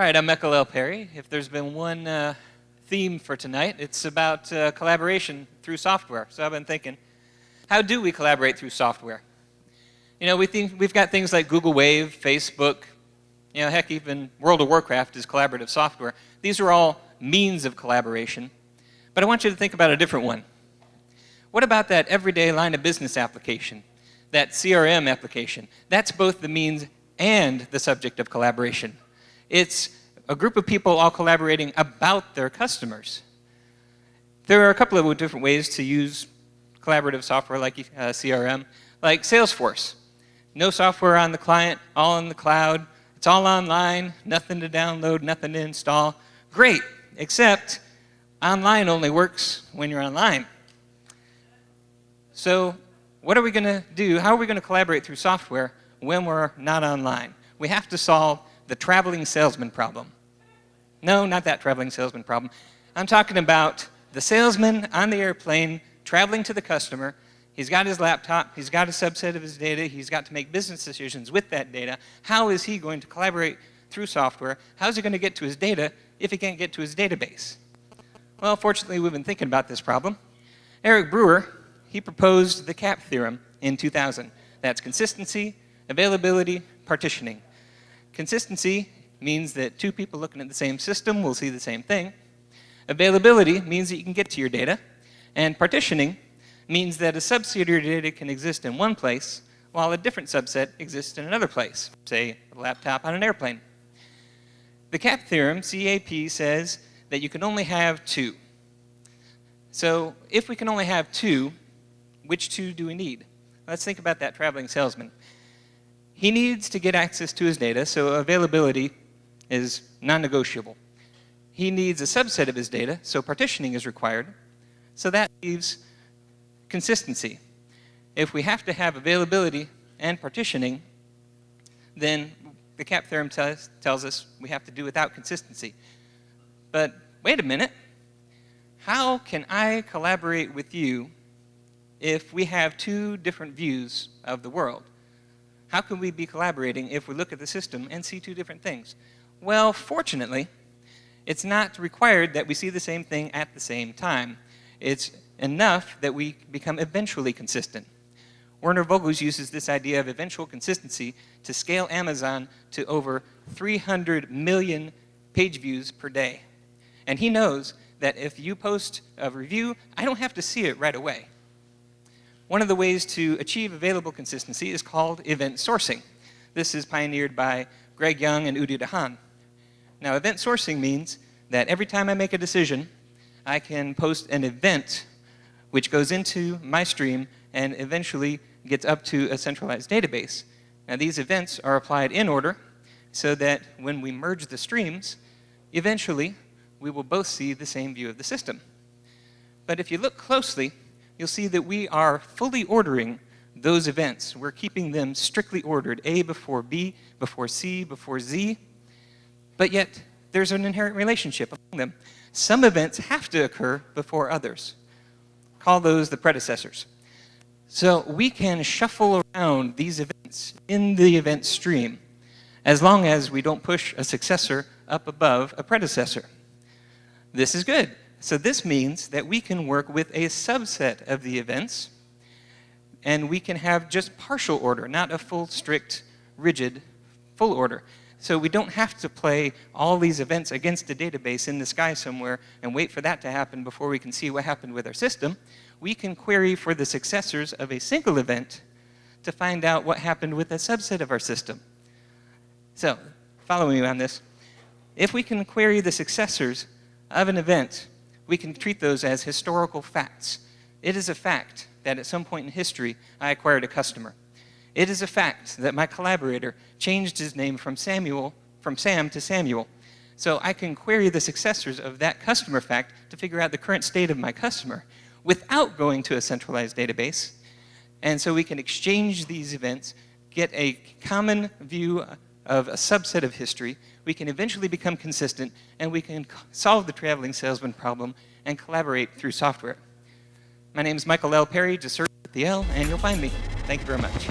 right, I'm Michael L. Perry. If there's been one theme for tonight, it's about collaboration through software. So I've been thinking, how do we collaborate through software? You know, we've got things like Google Wave, Facebook, you know, heck, even World of Warcraft is collaborative software. These are all means of collaboration. But I want you to think about a different one. What about that everyday line of business application, that CRM application? That's both the means and the subject of collaboration. It's a group of people all collaborating about their customers. There are a couple of different ways to use collaborative software like CRM, like Salesforce. No software on the client, all in the cloud. It's all online, nothing to download, nothing to install. Great, except online only works when you're online. So what are we going to do? How are we going to collaborate through software when we're not online? We have to solve the traveling salesman problem. No, not that traveling salesman problem. I'm talking about the salesman on the airplane traveling to the customer. He's got his laptop, he's got a subset of his data, he's got to make business decisions with that data. How is he going to collaborate through software? How's he going to get to his data if he can't get to his database? Well, fortunately, we've been thinking about this problem. Eric Brewer, he proposed the CAP theorem in 2000. That's consistency, availability, partitioning. Consistency means that two people looking at the same system will see the same thing. Availability means that you can get to your data. And partitioning means that a subset of your data can exist in one place while a different subset exists in another place, say a laptop on an airplane. The CAP theorem, CAP, says that you can only have two. So if we can only have two, which two do we need? Let's think about that traveling salesman. He needs to get access to his data, so availability is non-negotiable. He needs a subset of his data, so partitioning is required. So that leaves consistency. If we have to have availability and partitioning, then the CAP theorem tells us we have to do without consistency. But wait a minute. How can I collaborate with you if we have two different views of the world? How can we be collaborating if we look at the system and see two different things? Well, fortunately, it's not required that we see the same thing at the same time. It's enough that we become eventually consistent. Werner Vogels uses this idea of eventual consistency to scale Amazon to over 300 million page views per day. And he knows that if you post a review, I don't have to see it right away. One of the ways to achieve available consistency is called event sourcing. This is pioneered by Greg Young and Udi Dahan. Now, event sourcing means that every time I make a decision, I can post an event which goes into my stream and eventually gets up to a centralized database. Now, these events are applied in order so that when we merge the streams, eventually we will both see the same view of the system. But if you look closely, you'll see that we are fully ordering those events. We're keeping them strictly ordered, A before B, before C, before Z. But yet, there's an inherent relationship among them. Some events have to occur before others. Call those the predecessors. So we can shuffle around these events in the event stream as long as we don't push a successor up above a predecessor. This is good. So this means that we can work with a subset of the events, and we can have just partial order, not a full, strict, rigid, full order. So we don't have to play all these events against a database in the sky somewhere and wait for that to happen before we can see what happened with our system. We can query for the successors of a single event to find out what happened with a subset of our system. So, follow me on this. If we can query the successors of an event, we can treat those as historical facts. It is a fact that at some point in history, I acquired a customer. It is a fact that my collaborator changed his name from Sam to Samuel. So I can query the successors of that customer fact to figure out the current state of my customer without going to a centralized database. And so we can exchange these events, get a common view of a subset of history. We can eventually become consistent, and we can solve the traveling salesman problem and collaborate through software. My name is Michael L. Perry. Just search at the L, and you'll find me. Thank you very much.